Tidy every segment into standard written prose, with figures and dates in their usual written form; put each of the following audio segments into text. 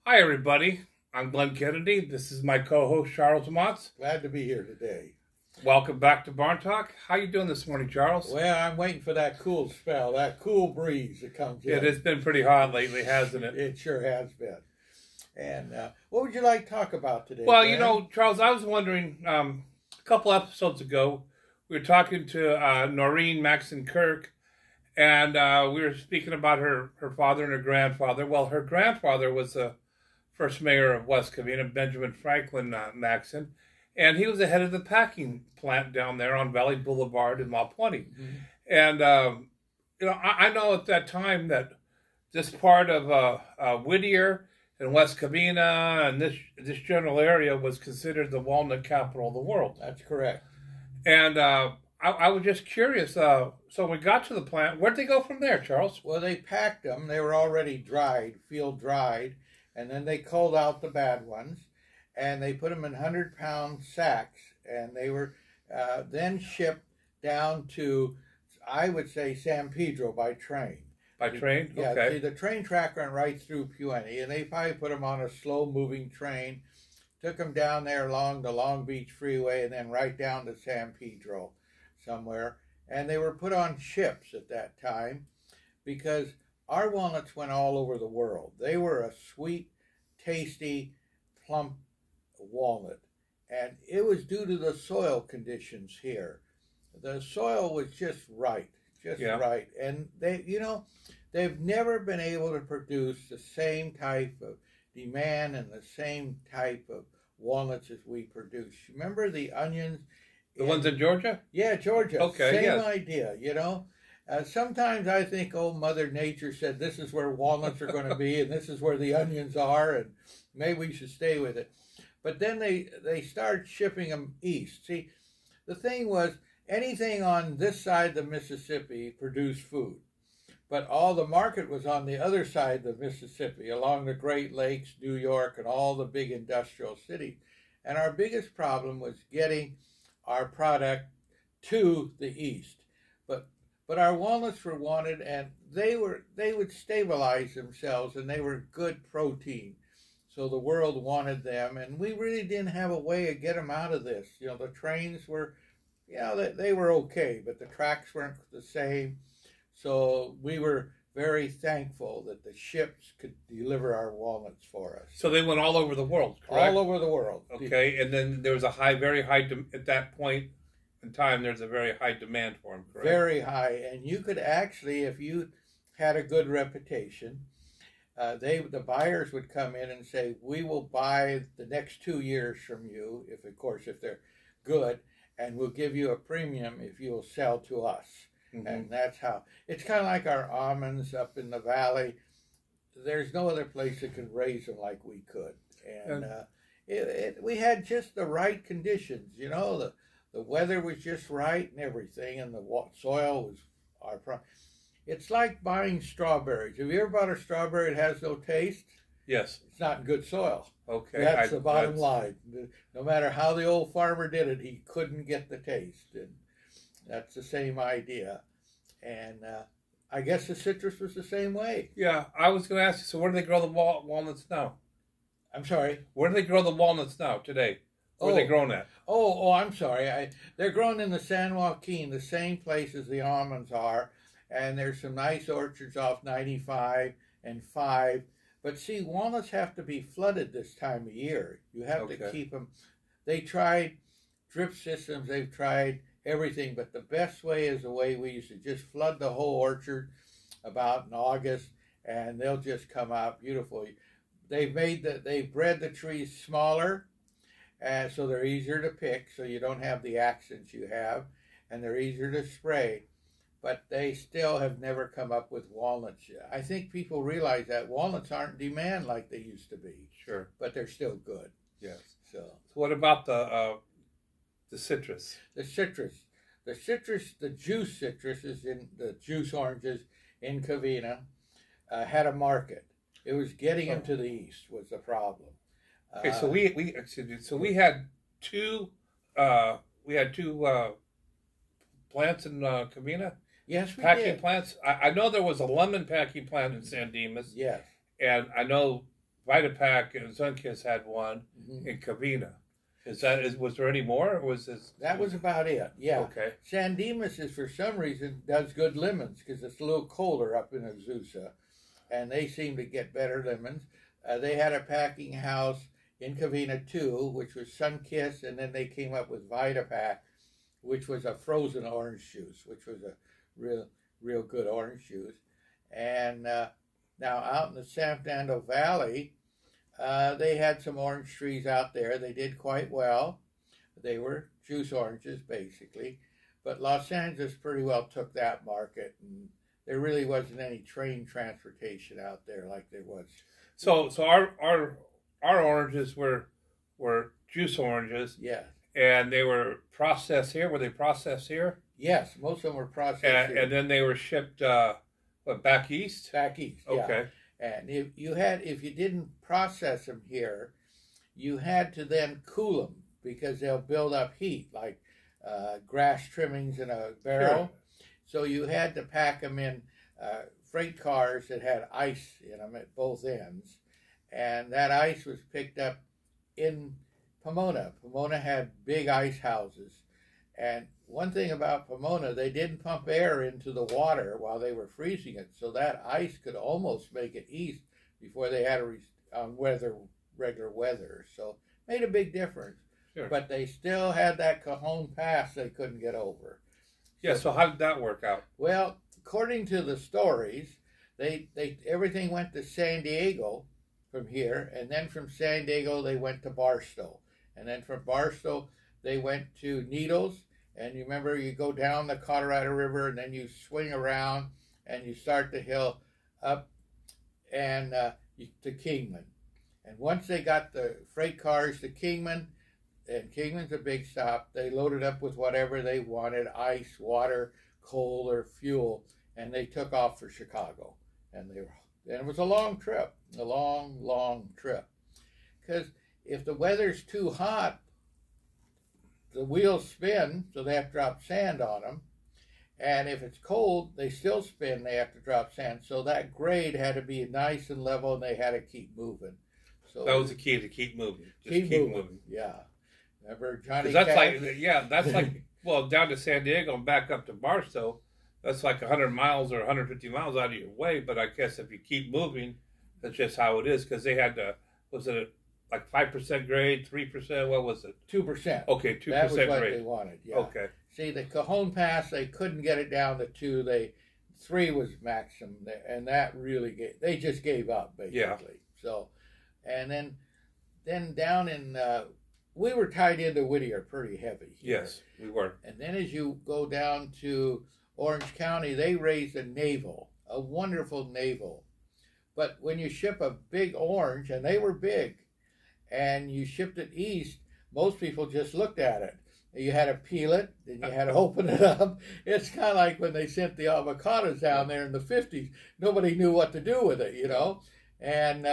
Hi, everybody. I'm Glenn Kennedy. This is my co-host, Charles Motz. Glad to be here today. Welcome back to Barn Talk. How you doing this morning, Charles? Well, I'm waiting for that cool spell, that cool breeze that comes in. It has been pretty hot lately, hasn't it? It sure has been. And what would you like to talk about today? Well, Glenn? you know, Charles, I was wondering, a couple episodes ago, we were talking to Noreen Maxon Kirk, and we were speaking about her father and her grandfather. Well, her grandfather was the first mayor of West Covina, Benjamin Franklin Maxon, and he was the head of the packing plant down there on Valley Boulevard in Mile 20. Mm-hmm. And, you know, I know at that time that this part of Whittier and West Covina and this general area was considered the walnut capital of the world. That's correct. And I was just curious. So we got to the plant. Where'd they go from there, Charles? Well, they packed them. They were already dried, field dried, and then they culled out the bad ones, and they put them in 100-pound sacks, and they were then shipped down to, I would say, San Pedro by train. By train? Yeah, okay. See, the train track went right through Puente, and they probably put them on a slow-moving train, took them down there along the Long Beach Freeway, and then right down to San Pedro somewhere. And they were put on ships at that time because our walnuts went all over the world. They were a sweet, tasty, plump walnut. And it was due to the soil conditions here. The soil was just right. Right. And they, you know, they've never been able to produce the same type of demand and the same type of walnuts as we produce. Remember the onions? The ones in Georgia? Yeah, Georgia. Okay, same idea, you know. Sometimes I think, oh, Mother Nature said this is where walnuts are going to be and this is where the onions are, and maybe we should stay with it. But then they started shipping them east. See, the thing was, anything on this side of the Mississippi produced food, but all the market was on the other side of the Mississippi, along the Great Lakes, New York, and all the big industrial cities. And our biggest problem was getting our product to the east. But our walnuts were wanted, and they would stabilize themselves, and they were good protein. So the world wanted them, and we really didn't have a way to get them out of this. You know, the trains were, they were okay, but the tracks weren't the same. So we were very thankful that the ships could deliver our walnuts for us. So they went all over the world, correct? All over the world. Okay, and then there was a very high, at that point in time, there's a very high demand for them, correct? Very high, and you could actually, if you had a good reputation, the buyers would come in and say, we will buy the next 2 years from you, if they're good, and we'll give you a premium if you'll sell to us. Mm-hmm. And that's how, it's kind of like our almonds up in the valley. There's no other place that could raise them like we could. And we had just the right conditions, you know, the weather was just right and everything, and the soil was our problem. It's like buying strawberries. Have you ever bought a strawberry that has no taste? Yes. It's not in good soil. Okay. That's the bottom line. No matter how the old farmer did it, he couldn't get the taste. And that's the same idea. And I guess the citrus was the same way. Yeah, I was going to ask you, so where do they grow the walnuts now? I'm sorry? Where do they grow the walnuts now, today? Where are they grown at? I'm sorry. They're grown in the San Joaquin, the same place as the almonds are. And there's some nice orchards off 95 and 5. But see, walnuts have to be flooded this time of year. You have to keep them. They tried drip systems. They've tried everything. But the best way is the way we used to just flood the whole orchard about in August, and they'll just come out beautifully. They've bred the trees smaller, so they're easier to pick, so you don't have the accidents you have, and they're easier to spray. But they still have never come up with walnuts yet. I think people realize that walnuts aren't in demand like they used to be. Sure. But they're still good. Yes. So what about the citrus? The juice citrus is in the juice oranges in Covina, had a market. It was getting them to the east was the problem. Okay, so we had two plants in Covina. Yes, we packing did. plants. I know there was a lemon packing plant in San Dimas. Yes. And I know Vitapack and Sunkiss had one in Covina. Was there any more, or was this? That was about it. Yeah. Okay. San Dimas is, for some reason, does good lemons because it's a little colder up in Azusa, and they seem to get better lemons. They had a packing house in Covina too, which was Sunkiss, and then they came up with Vitapack, which was a frozen orange juice, which was a real good orange juice. And now out in the San Fernando Valley, they had some orange trees out there. They did quite well. They were juice oranges, basically. But Los Angeles pretty well took that market, and there really wasn't any train transportation out there like there was. So our oranges were juice oranges. Yeah. And they were processed here. Were they processed here? Yes, most of them were processed here. And then they were shipped back east? Back east, yeah. Okay. And if you didn't process them here, you had to then cool them because they'll build up heat, like grass trimmings in a barrel. Sure. So you had to pack them in freight cars that had ice in them at both ends. And that ice was picked up in Pomona. Pomona had big ice houses. And one thing about Pomona, they didn't pump air into the water while they were freezing it, so that ice could almost make it east before they had regular weather. So made a big difference. Sure. But they still had that Cajon Pass they couldn't get over. Yeah, so how did that work out? Well, according to the stories, they everything went to San Diego from here, and then from San Diego they went to Barstow. And then from Barstow they went to Needles. And you remember, you go down the Colorado River, and then you swing around, and you start the hill up and to Kingman. And once they got the freight cars to Kingman, and Kingman's a big stop, they loaded up with whatever they wanted, ice, water, coal, or fuel, and they took off for Chicago. And it was a long trip, a long trip. Because if the weather's too hot, the wheels spin, so they have to drop sand on them. And if it's cold, they still spin, they have to drop sand. So that grade had to be nice and level, and they had to keep moving. So that was the key, to keep moving. Just keep moving. Yeah. Remember Johnny That's Cash? that's like, well, down to San Diego and back up to Barstow, that's like 100 miles or 150 miles out of your way. But I guess if you keep moving, that's just how it is. Because they had was it like 5% grade, 3%? What was it? 2%. Okay, 2% grade. That was what they wanted. Yeah. Okay. See, the Cajon Pass, they couldn't get it down to 2. 3 was maximum, and that really they just gave up basically. Yeah. So, and then down in we were tied into Whittier pretty heavy here. Yes, we were. And then as you go down to Orange County, they raised a navel, a wonderful navel. But when you ship a big orange, and they were big, and you shipped it east, most people just looked at it. You had to peel it, then you had to open it up. It's kind of like when they sent the avocados down there in the 50s. Nobody knew what to do with it, you know. And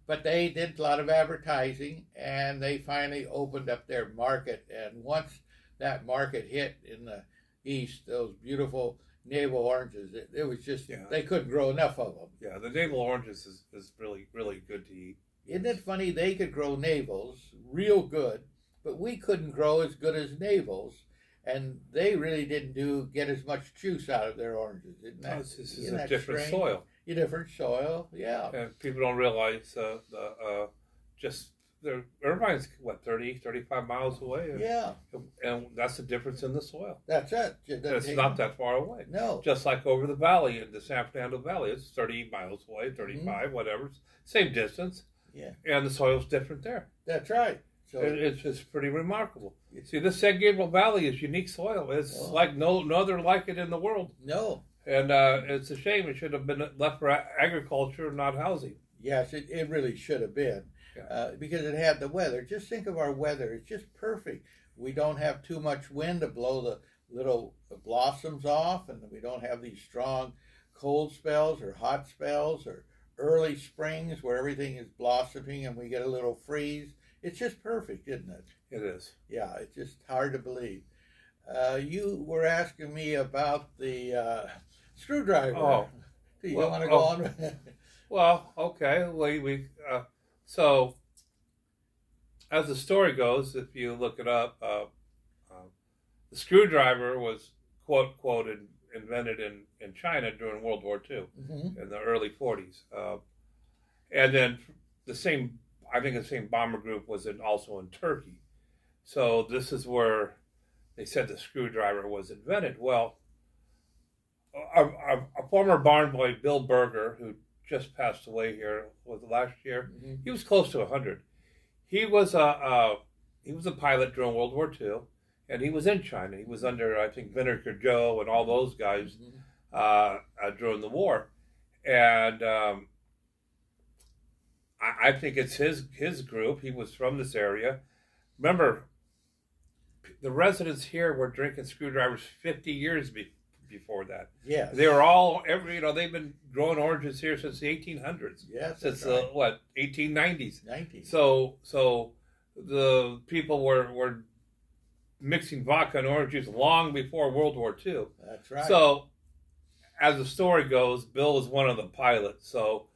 but they did a lot of advertising, and they finally opened up their market. And once that market hit in the east, those beautiful navel oranges, it was just, they couldn't grow enough of them. Yeah, the navel oranges is really, really good to eat. Isn't it funny? They could grow navels real good, but we couldn't grow as good as navels, and they really didn't get as much juice out of their oranges. Isn't that? This is a different soil. A different soil, yeah. And people don't realize Irvine's 35 miles away. Yeah. And that's the difference in the soil. That's it. It's not that far away. No. Just like over the valley, in the San Fernando Valley, it's 30 miles away, 35, whatever. Same distance. Yeah. And the soil's different there. That's right. So it's pretty remarkable. See, this San Gabriel Valley is unique soil. It's like no other like it in the world. No. And it's a shame. It should have been left for agriculture, not housing. Yes, it really should have been. Because it had the weather. Just think of our weather. It's just perfect. We don't have too much wind to blow the little blossoms off, and we don't have these strong cold spells or hot spells or early springs where everything is blossoming and we get a little freeze. It's just perfect, isn't it? It is. Yeah, it's just hard to believe. You were asking me about the screwdriver. Oh. Do you want to go on? Well, okay. So, as the story goes, if you look it up, the screwdriver was quote invented in China during World War II in the early 40s, and then I think the same bomber group was also in Turkey. So this is where they said the screwdriver was invented. Well, a former barn boy, Bill Berger, who just passed away here was last year, he was close to 100. He was a pilot during World War II, and he was in China. He was under, I think, Vinegar Joe and all those guys during the war, and I think it's his group. He was from this area. Remember, the residents here were drinking screwdrivers 50 years before that. Yes. They were all, they've been growing oranges here since the 1800s. Yes. Since right. 1890s. 90s. So the people were mixing vodka and orange juice long before World War II. That's right. So, as the story goes, Bill was one of the pilots. So,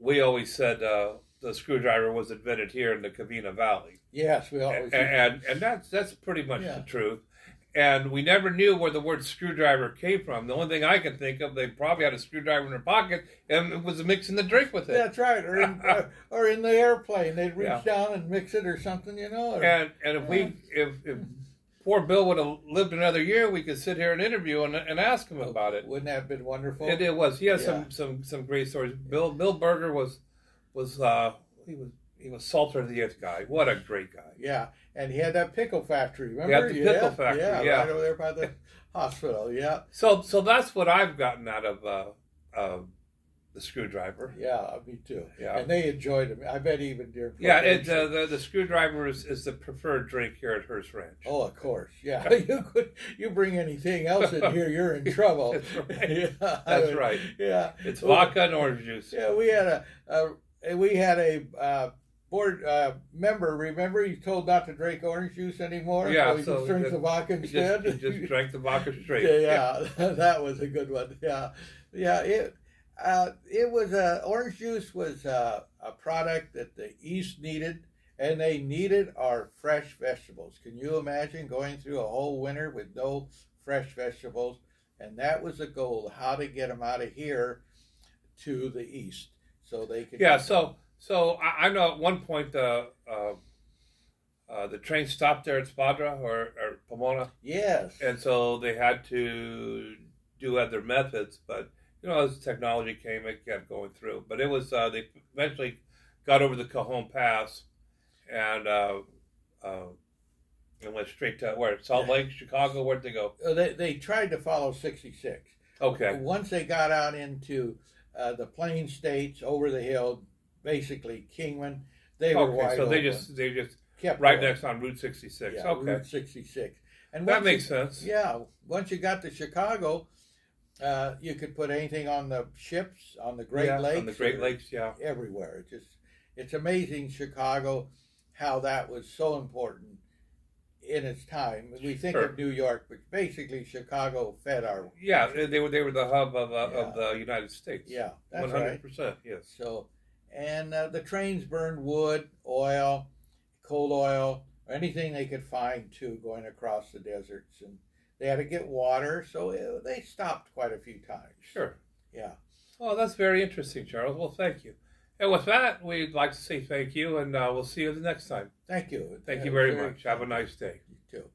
we always said the screwdriver was invented here in the Covina Valley. Yes, we always and that's pretty much the truth. And we never knew where the word screwdriver came from. The only thing I can think of, they probably had a screwdriver in their pocket and it was mixing the drink with it. That's right, or in the airplane, they'd reach down and mix it or something, And if poor Bill would have lived another year, we could sit here and interview and ask him about it. Wouldn't that have been wonderful? It was. He has some great stories. Bill Berger was he was Salter of the Earth guy. What a great guy. Yeah, and he had that pickle factory. Remember? He had the pickle factory. Yeah, right over there by the hospital. Yeah. So that's what I've gotten out of the screwdriver. Yeah, me too. Yeah, and they enjoyed it. I bet even during the screwdriver is the preferred drink here at Hearst Ranch. Oh, of course. Yeah, you bring anything else in here, you're in trouble. That's right. Yeah, that's right. Yeah, it's vodka and orange juice. Yeah, we had a board member. Remember, he's told not to drink orange juice anymore. Yeah, so he just drinks the vodka instead. He just drank the vodka straight. Yeah, that was a good one. Yeah. It was orange juice was a product that the East needed, and they needed our fresh vegetables. Can you imagine going through a whole winter with no fresh vegetables? And that was the goal: how to get them out of here to the East, so they could. Yeah. So I know at one point the train stopped there at Spadra or Pomona. Yes. And so they had to do other methods, but as technology came, it kept going through. But it was they eventually got over the Cajon Pass and went straight to where? Salt Lake, Chicago. Where'd they go? They tried to follow 66. Okay. Once they got out into the Plain States, over the hill, basically Kingman, they were wide so open. they just kept right going. Next on Route 66. Yeah, okay. Route 66. And that makes sense. Yeah. Once you got to Chicago, you could put anything on the ships, on the Great Lakes. On the Great Lakes, everywhere. It's amazing, Chicago, how that was so important in its time. We think of New York, but basically Chicago fed our. Yeah, they were the hub of the United States. Yeah, that's 100%. Right. Yes. So, and the trains burned wood, oil, coal oil, or anything they could find too, going across the deserts, and they had to get water, so they stopped quite a few times. Sure. Yeah. Well, that's very interesting, Charles. Well, thank you. And with that, we'd like to say thank you, and we'll see you the next time. Thank you. Thank you very much. Have a nice day. You too.